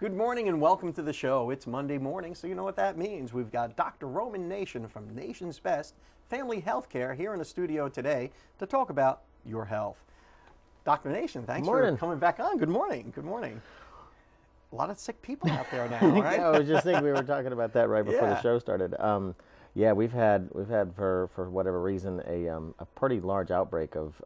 Good morning and welcome to the show. It's Monday morning, so you know what that means. We've got Dr. Roman Nation from Nation's Best Family Healthcare here in the studio today to talk about your health. Dr. Nation, thanks for coming back on. Good morning. Good morning. A lot of sick people out there now, right? Yeah, I was just thinking we were talking about that right before the show started. Yeah, we've had for whatever reason a pretty large outbreak of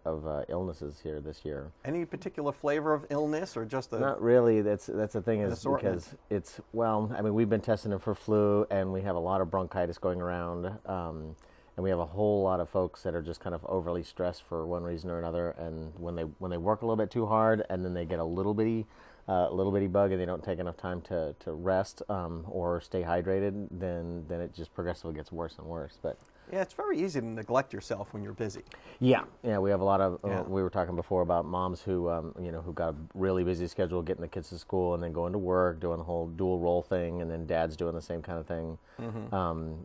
illnesses here this year. Any particular flavor of illness or just a... Not really. That's the thing is because it's, well, I mean, we've been testing them for flu and we have a lot of bronchitis going around. And we have a whole lot of folks that are just kind of overly stressed for one reason or another. And when they work a little bit too hard and then they get a little bitty bug and they don't take enough time to rest or stay hydrated, then it just progressively gets worse and worse. But yeah, it's very easy to neglect yourself when you're busy. Yeah, we have a lot of. We were talking before about moms who who got a really busy schedule, getting the kids to school and then going to work, doing the whole dual role thing, and then dad's doing the same kind of thing. Mm-hmm.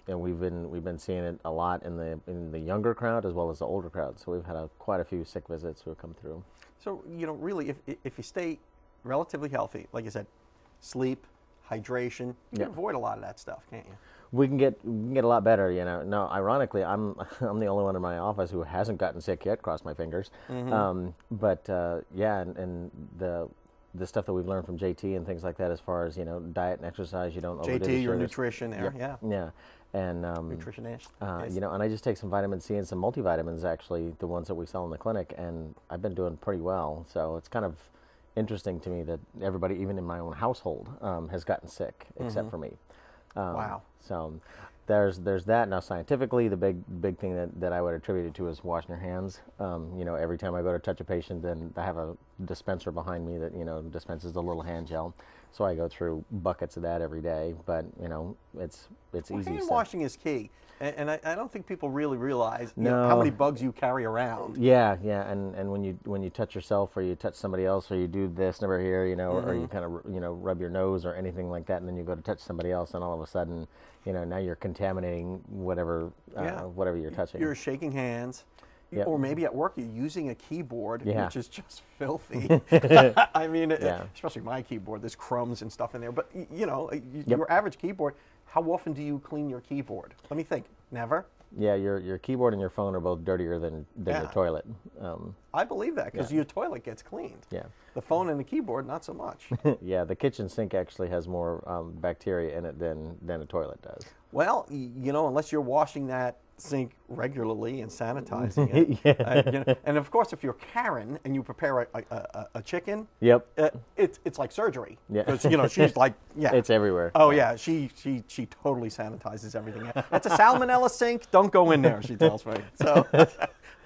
And we've been seeing it a lot in the younger crowd as well as the older crowd. So we've had quite a few sick visits who have come through. So really, if you stay relatively healthy, like you said, sleep, hydration, you can avoid a lot of that stuff, can't you? We can get a lot better, No, ironically, I'm the only one in my office who hasn't gotten sick yet. Cross my fingers. Mm-hmm. And the stuff that we've learned from JT and things like that, as far as diet and exercise, you don't overdo the JT, your sugars. nutrition there, yeah, and nutritionist, yes. and I just take some vitamin C and some multivitamins, actually, the ones that we sell in the clinic, and I've been doing pretty well. So it's kind of interesting to me that everybody, even in my own household, has gotten sick except for me. Wow. So there's that. Now, scientifically, the big thing that I would attribute it to is washing your hands. Every time I go to touch a patient, then I have a dispenser behind me that dispenses a little hand gel. So I go through buckets of that every day. But it's easy. Hand washing is key. And I don't think people really realize how many bugs you carry around. Yeah, and when you touch yourself or you touch somebody else or you do this over here, or you kind of rub your nose or anything like that, and then you go to touch somebody else, and all of a sudden, now you're contaminating whatever you're touching. You're shaking hands. Yep. Or maybe at work you're using a keyboard, which is just filthy. I mean, especially my keyboard, there's crumbs and stuff in there. But, your average keyboard, how often do you clean your keyboard? Let me think. Never? Yeah, your keyboard and your phone are both dirtier than your toilet. I believe that because your toilet gets cleaned. Yeah. The phone and the keyboard, not so much. Yeah, the kitchen sink actually has more bacteria in it than a toilet does. Well, unless you're washing that sink regularly and sanitizing it. And of course, if you're Karen and you prepare a chicken, it's like surgery. Yeah. Because she's like, it's everywhere. Oh yeah, she totally sanitizes everything. That's a salmonella sink. Don't go in there, she tells me. So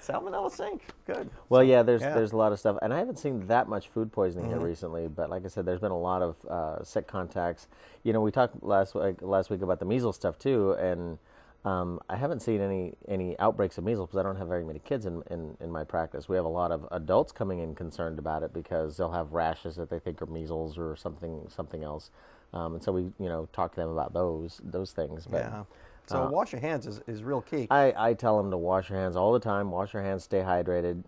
salmonella sink, good. Well, there's a lot of stuff, and I haven't seen that much food poisoning here recently. But like I said, there's been a lot of sick contacts. We talked last week about the measles stuff too, and I haven't seen any outbreaks of measles because I don't have very many kids in my practice. We have a lot of adults coming in concerned about it because they'll have rashes that they think are measles or something else, and so we talk to them about those things. But, so wash your hands is real key. I tell them to wash your hands all the time. Wash your hands, stay hydrated.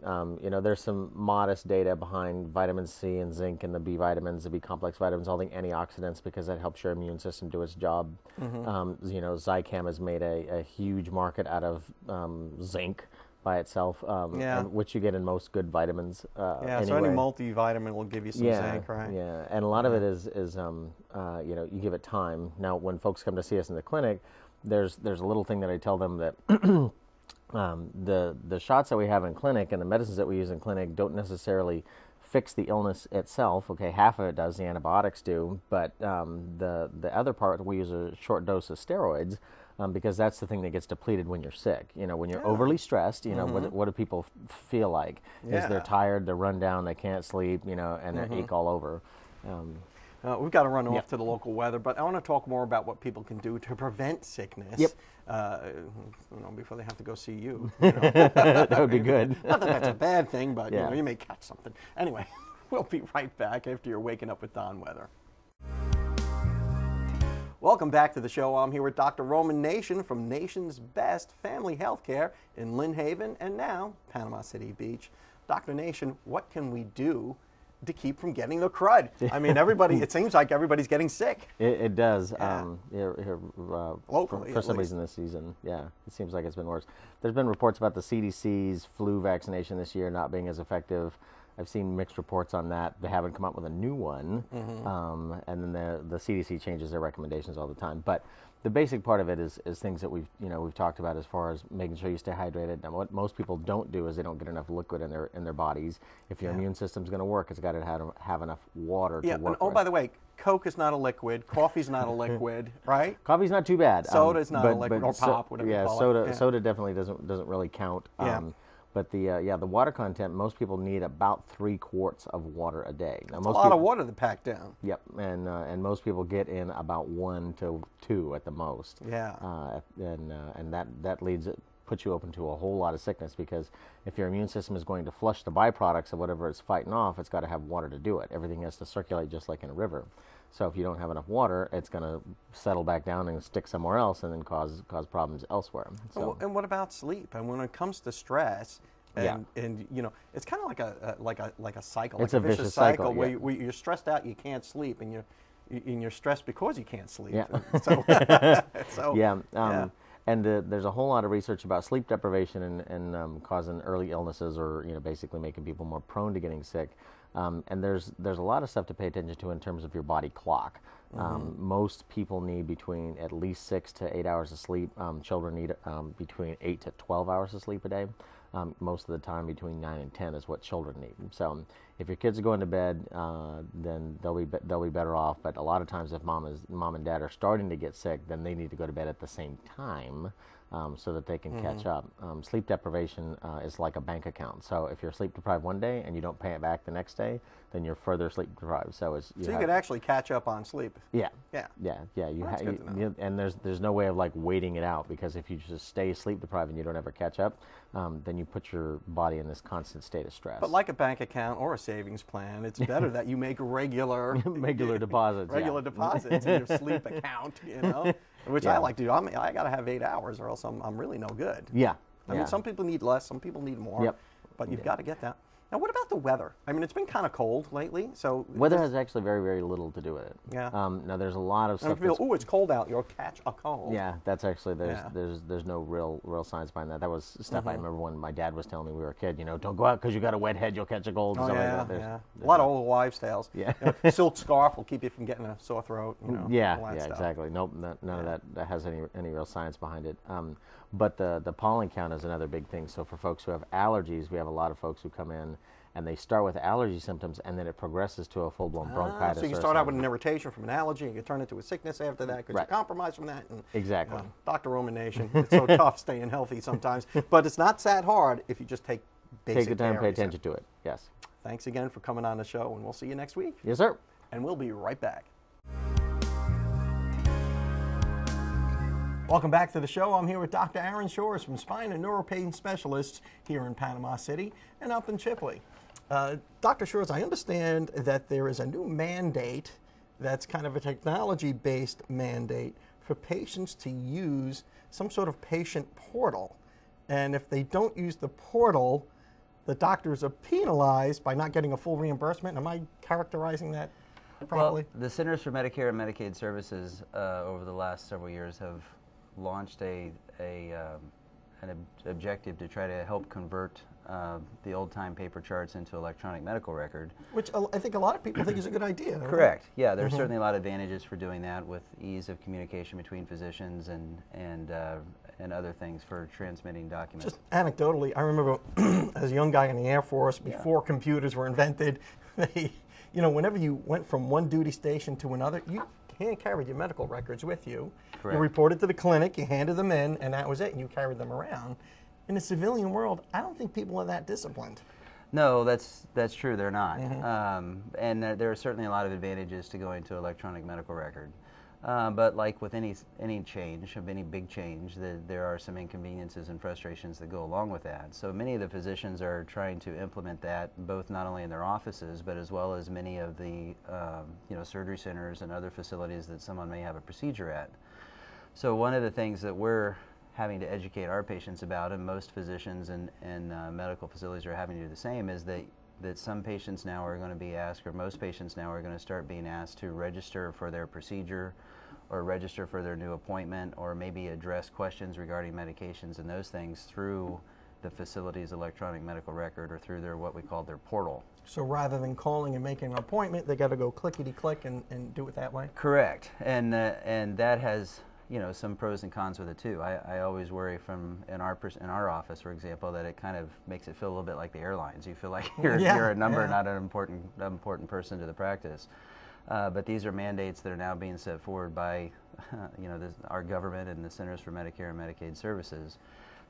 There's some modest data behind vitamin C and zinc and the B vitamins, the B complex vitamins, all the antioxidants, because that helps your immune system do its job. Zicam has made a huge market out of zinc by itself, which you get in most good vitamins. So any multivitamin will give you some zinc, right? Yeah, and a lot of it is you give it time. Now, when folks come to see us in the clinic, there's a little thing that I tell them that the shots that we have in clinic and the medicines that we use in clinic don't necessarily fix the illness itself. Okay, half of it does, the antibiotics do, but the other part, we use a short dose of steroids because that's the thing that gets depleted when you're sick. When you're overly stressed, what do people feel like? Is they're tired, they're run down, they can't sleep, and they ache all over. We've got to run off to the local weather, but I want to talk more about what people can do to prevent sickness. Before they have to go see you. That would be good. Not that that's a bad thing, but you may catch something. Anyway, we'll be right back after you're Waking Up with Don weather. Welcome back to the show. I'm here with Dr. Roman Nation from Nation's Best Family Healthcare in Lynn Haven and now Panama City Beach. Dr. Nation, what can we do to keep from getting the crud. I mean, it seems like everybody's getting sick. It does. Yeah. Locally, for at some least. reason this season, yeah, it seems like it's been worse. There's been reports about the CDC's flu vaccination this year not being as effective. I've seen mixed reports on that. They haven't come up with a new one, and then the CDC changes their recommendations all the time. But the basic part of it is things that we've talked about as far as making sure you stay hydrated. And what most people don't do is they don't get enough liquid in their bodies. If your immune system's going to work, it's got to have enough water to work. By the way, Coke is not a liquid. Coffee's not a liquid, right? Coffee's not too bad. Soda's not a liquid, or pop, whatever you call it. Soda definitely doesn't really count. But the water content, most people need about 3 quarts of water a day. Now, That's a lot of water to pack down. Yep, and most people get in about 1 to 2 at the most. Yeah. And that puts you open to a whole lot of sickness, because if your immune system is going to flush the byproducts of whatever it's fighting off, it's got to have water to do it. Everything has to circulate just like in a river. So if you don't have enough water, it's going to settle back down and stick somewhere else, and then cause problems elsewhere. So. And what about sleep? And when it comes to stress, and it's kind of like a cycle. It's like a vicious cycle where you're stressed out, you can't sleep, and you're stressed because you can't sleep. Yeah. And there's a whole lot of research about sleep deprivation and causing early illnesses, or basically making people more prone to getting sick. And there's a lot of stuff to pay attention to in terms of your body clock. Most people need between at least 6 to 8 hours of sleep. Children need between 8 to 12 hours of sleep a day. Most of the time, between 9 and 10 is what children need. So if your kids are going to bed, then they'll be better off. But a lot of times, if mom and dad are starting to get sick, then they need to go to bed at the same time. So that they can catch up. Sleep deprivation is like a bank account. So if you're sleep deprived one day and you don't pay it back the next day, then you're further sleep deprived. So you could actually catch up on sleep. Yeah. Well, and there's no way of like waiting it out, because if you just stay sleep deprived and you don't ever catch up, then you put your body in this constant state of stress. But like a bank account or a savings plan, it's better that you make regular deposits. Deposits in your sleep account. Which I like to do. I got to have 8 hours, or else I'm really no good. Yeah. I mean, some people need less, some people need more. Yep. But you've got to get that. Now, what about the weather? I mean, it's been kind of cold lately, so weather has actually very, very little to do with it. Yeah. Now there's a lot of stuff. It's cold out. You'll catch a cold. Yeah, that's actually there's no real science behind that. That was stuff I remember when my dad was telling me when we were a kid. Don't go out because you got a wet head, you'll catch a cold. Oh, Like a lot of old wives' tales. Yeah. Silk scarf will keep you from getting a sore throat. Yeah, all that stuff. Exactly. Nope, none of that has any real science behind it. But the pollen count is another big thing. So for folks who have allergies, we have a lot of folks who come in and they start with allergy symptoms, and then it progresses to a full-blown bronchitis. So you start out with an irritation from an allergy, and you turn into a sickness after that because you're compromised from that. And, exactly. Dr. Roman Nation, it's so tough staying healthy sometimes. But it's not that hard if you just take basic the time to pay care. attention to it, yes. Thanks again for coming on the show, and we'll see you next week. Yes, sir. And we'll be right back. Welcome back to the show. I'm here with Dr. Aaron Shores from Spine and Neuropain Specialists here in Panama City and up in Chipley. Dr. Shores, I understand that there is a new mandate that's kind of a technology-based mandate for patients to use some sort of patient portal. And if they don't use the portal, the doctors are penalized by not getting a full reimbursement. Am I characterizing that properly? Well, the Centers for Medicare and Medicaid Services over the last several years have launched an objective to try to help convert the old-time paper charts into electronic medical record. Which I think a lot of people think is a good idea. Correct. Yeah, there's certainly a lot of advantages for doing that, with ease of communication between physicians and other things for transmitting documents. Just anecdotally, I remember as a young guy in the Air Force, before computers were invented, whenever you went from one duty station to another, you hand carried your medical records with you. Correct. You reported to the clinic, you handed them in, and that was it, and you carried them around. In the civilian world, I don't think people are that disciplined. No, that's true. They're not. And there are certainly a lot of advantages to going to electronic medical record. But like with any change, of any big change, there are some inconveniences and frustrations that go along with that. So many of the physicians are trying to implement that, both not only in their offices, but as well as many of the surgery centers and other facilities that someone may have a procedure at. So one of the things that we're having to educate our patients about, and most physicians and medical facilities are having to do the same, is that that some patients now are going to be asked, or most patients now are going to start being asked to register for their procedure or register for their new appointment, or maybe address questions regarding medications and those things through the facility's electronic medical record or through their what we call their portal. So rather than calling and making an appointment, they got to go clickety-click and do it that way? Correct. And that has, you know, some pros and cons with it too. I always worry in our office, for example, that it kind of makes it feel a little bit like the airlines. You feel like you're a number, not an important person to the practice. But these are mandates that are now being set forward by, you know, our government and the Centers for Medicare and Medicaid Services.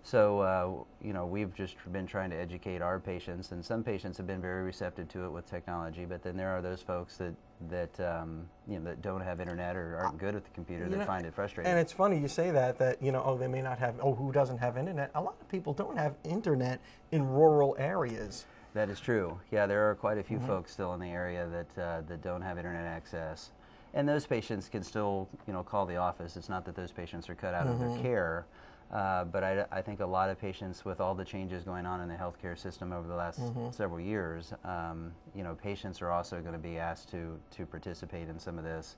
So, you know, we've just been trying to educate our patients, and some patients have been very receptive to it with technology. But then there are those folks that you know, that don't have internet or aren't good at the computer that find it frustrating. And it's funny you say that you know, oh, they may not have, who doesn't have internet? A lot of people don't have internet in rural areas. That is true. Yeah, there are quite a few folks still in the area that don't have internet access, and those patients can still, you know, call the office. It's not that those patients are cut out of their care, but I think a lot of patients, with all the changes going on in the healthcare system over the last several years, you know, patients are also going to be asked to participate in some of this,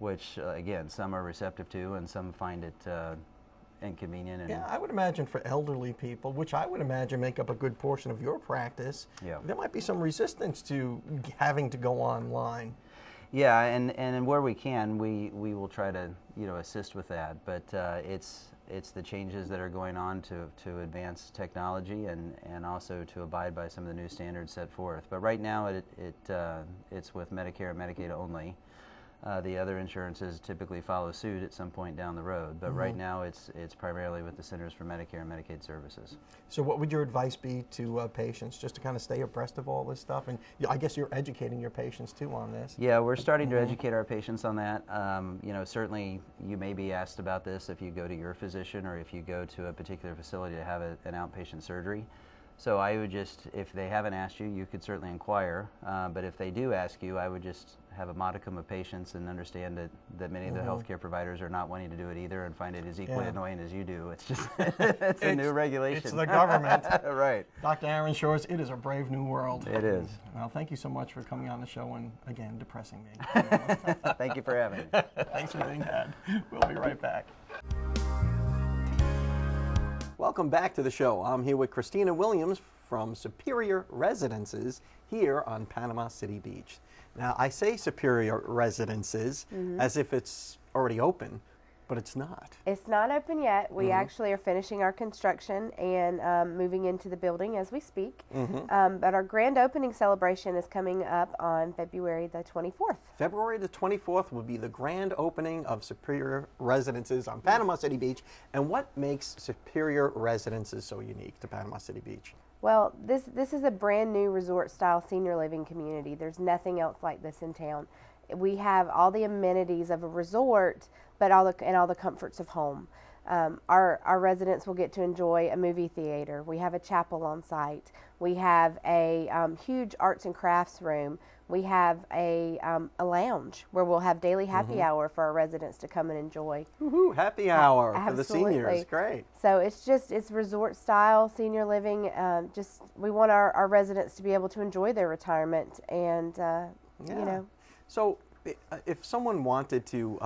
which again, some are receptive to, and some find it inconvenient. And yeah, I would imagine for elderly people, which I would imagine make up a good portion of your practice, there might be some resistance to having to go online. Yeah, and where we can, we will try to, you know, assist with that. But it's the changes that are going on to advance technology and also to abide by some of the new standards set forth. But right now it's with Medicare and Medicaid only. The other insurances typically follow suit at some point down the road, but right now it's primarily with the Centers for Medicare and Medicaid Services. So what would your advice be to patients, just to kind of stay abreast of all this stuff? And I guess you're educating your patients too on this. Yeah, we're starting to educate our patients on that. You know, certainly you may be asked about this if you go to your physician or if you go to a particular facility to have an outpatient surgery. So I would just, if they haven't asked you, you could certainly inquire. But if they do ask you, I would just have a modicum of patience and understand that many of the healthcare providers are not wanting to do it either and find it as equally annoying as you do. It's just, it's a new regulation. It's the government. Right. Dr. Aaron Shores, it is a brave new world. It is. Well, thank you so much for coming on the show and, again, depressing me. Thank you for having me. Thanks for being had. We'll be right back. Welcome back to the show. I'm here with Christina Williams from Superior Residences here on Panama City Beach. Now, I say Superior Residences as if it's already open, but it's not. It's not open yet. We actually are finishing our construction and moving into the building as we speak. But our grand opening celebration is coming up on February the 24th. February the 24th will be the grand opening of Superior Residences on Panama City Beach. And what makes Superior Residences so unique to Panama City Beach? Well, this is a brand new resort-style senior living community. There's nothing else like this in town. We have all the amenities of a resort, but all the comforts of home. Our residents will get to enjoy a movie theater. We have a chapel on site. We have a huge arts and crafts room. We have a lounge where we'll have daily happy hour for our residents to come and enjoy. Woohoo, happy hour for the Absolutely. seniors. Great. So it's resort style senior living. We want our residents to be able to enjoy their retirement and you know. So if someone wanted to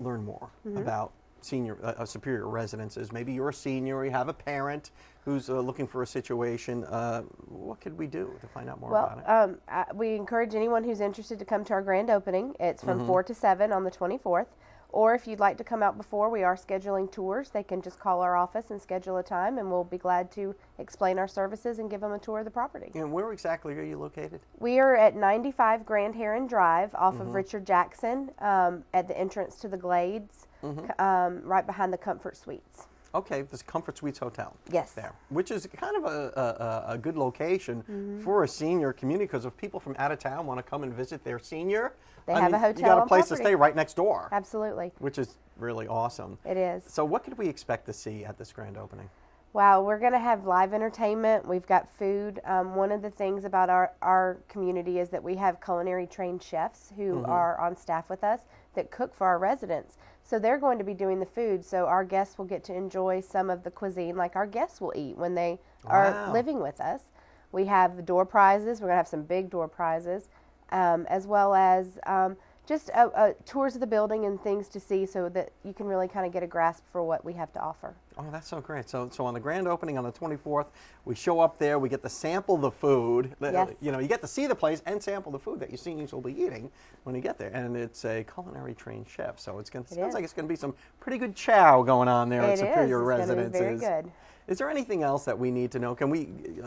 learn more about Superior Residences, maybe you're a senior, you have a parent who's looking for a situation, what could we do to find out more about it? We encourage anyone who's interested to come to our grand opening. It's from 4 to 7 on the 24th. Or if you'd like to come out before, we are scheduling tours. They can just call our office and schedule a time, and we'll be glad to explain our services and give them a tour of the property. And where exactly are you located? We are at 95 Grand Heron Drive off of Richard Jackson at the entrance to the Glades, right behind the Comfort Suites. Okay, this Comfort Suites Hotel. Yes. There, which is kind of a good location for a senior community, because if people from out of town want to come and visit their senior, they have a hotel you got a on place property. to stay right next door. Absolutely. Which is really awesome. It is. So what could we expect to see at this grand opening? Wow, we're going to have live entertainment. We've got food. One of the things about our community is that we have culinary trained chefs who are on staff with us that cook for our residents. So they're going to be doing the food, so our guests will get to enjoy some of the cuisine like our guests will eat when they are living with us. We have door prizes. We're going to have some big door prizes, as well as just tours of the building and things to see so that you can really kind of get a grasp for what we have to offer. Oh, that's so great. So on the grand opening on the 24th, we show up there, we get to sample the food. Yes. You know, you get to see the place and sample the food that your seniors will be eating when you get there. And it's a culinary trained chef, so sounds like it's going to be some pretty good chow going on there at Superior Residences. It's going to be very good. Is there anything else that we need to know? Can we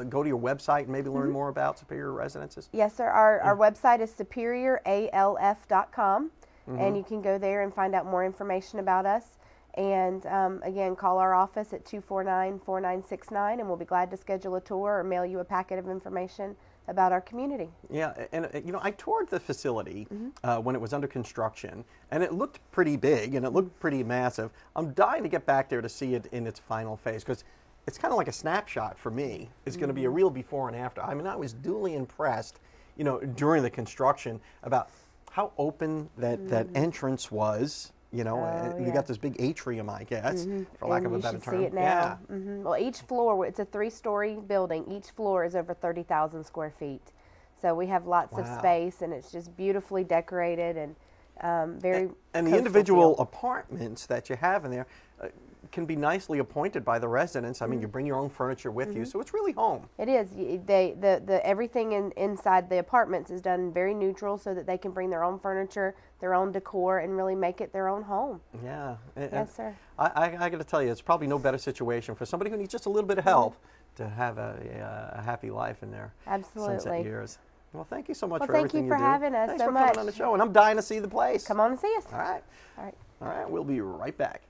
go to your website and maybe learn more about Superior Residences? Yes, sir. Our website is superioralf.com, and you can go there and find out more information about us. And again, call our office at 249-4969, and we'll be glad to schedule a tour or mail you a packet of information about our community. Yeah, and you know, I toured the facility when it was under construction, and it looked pretty big and it looked pretty massive. I'm dying to get back there to see it in its final phase, because it's kind of like a snapshot for me. It's going to be a real before and after. I mean, I was duly impressed, you know, during the construction about how open that entrance was. You know, you got this big atrium, I guess, for lack of a better term. You should see it now. Yeah. Well, each floor, it's a 3-story building. Each floor is over 30,000 square feet. So we have lots of space, and it's just beautifully decorated and very And the individual apartments that you have in there can be nicely appointed by the residents. I mean, you bring your own furniture with you, so it's really home. It is. Everything inside the apartments is done very neutral, so that they can bring their own furniture, their own decor, and really make it their own home. Yeah. Yes, sir. I got to tell you, it's probably no better situation for somebody who needs just a little bit of help to have a happy life in their sunset years. Well, thank you so much for everything you do. Thank you for having us Thanks so for much. coming on the show, and I'm dying to see the place. Come on and see us. All right. All right. All right, we'll be right back.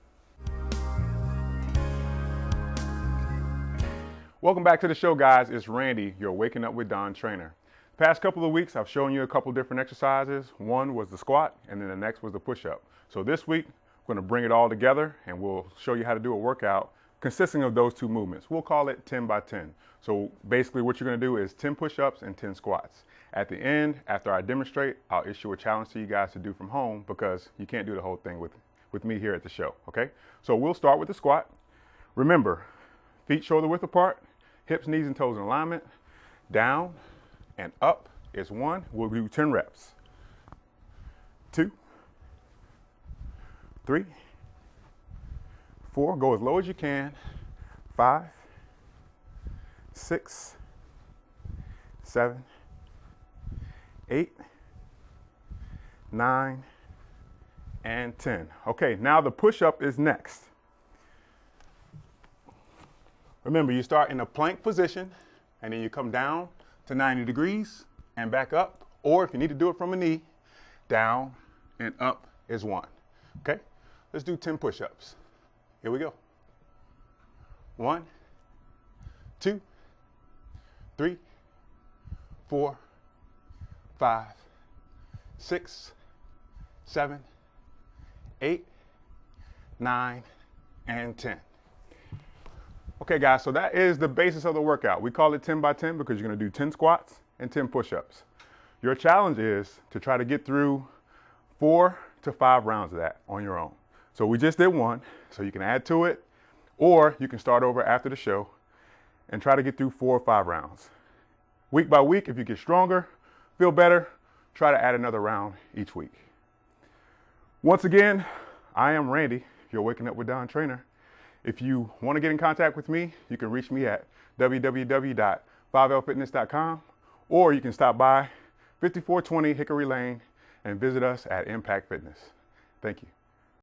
Welcome back to the show, guys. It's Randy, your Waking Up with Don trainer. The past couple of weeks, I've shown you a couple different exercises. One was the squat, and then the next was the push-up. So this week, we're going to bring it all together, and we'll show you how to do a workout consisting of those two movements. We'll call it 10 by 10. So basically what you're going to do is 10 push-ups and 10 squats. At the end, after I demonstrate, I'll issue a challenge to you guys to do from home, because you can't do the whole thing with me here at the show, okay? So we'll start with the squat. Remember, feet shoulder width apart, hips, knees, and toes in alignment. Down and up is 1. We'll do 10 reps. 2, 3, 4. Go as low as you can. 5, 6, 7, 8, 9, and 10. Okay, now the push-up is next. Remember, you start in a plank position, and then you come down to 90 degrees and back up. Or if you need to do it from a knee, down and up is 1. Okay? Let's do 10 push-ups. Here we go. 1, 2, 3, 4, 5, 6, 7, 8, 9, and 10. Okay, guys, so that is the basis of the workout. We call it 10 by 10 because you're going to do 10 squats and 10 push-ups. Your challenge is to try to get through 4 to 5 rounds of that on your own. So we just did 1, so you can add to it, or you can start over after the show and try to get through 4 or 5 rounds. Week by week, if you get stronger, feel better, try to add another round each week. Once again, I am Randy, your Waking Up with Don trainer. If you want to get in contact with me, you can reach me at www.5lfitness.com, or you can stop by 5420 Hickory Lane and visit us at Impact Fitness. Thank you.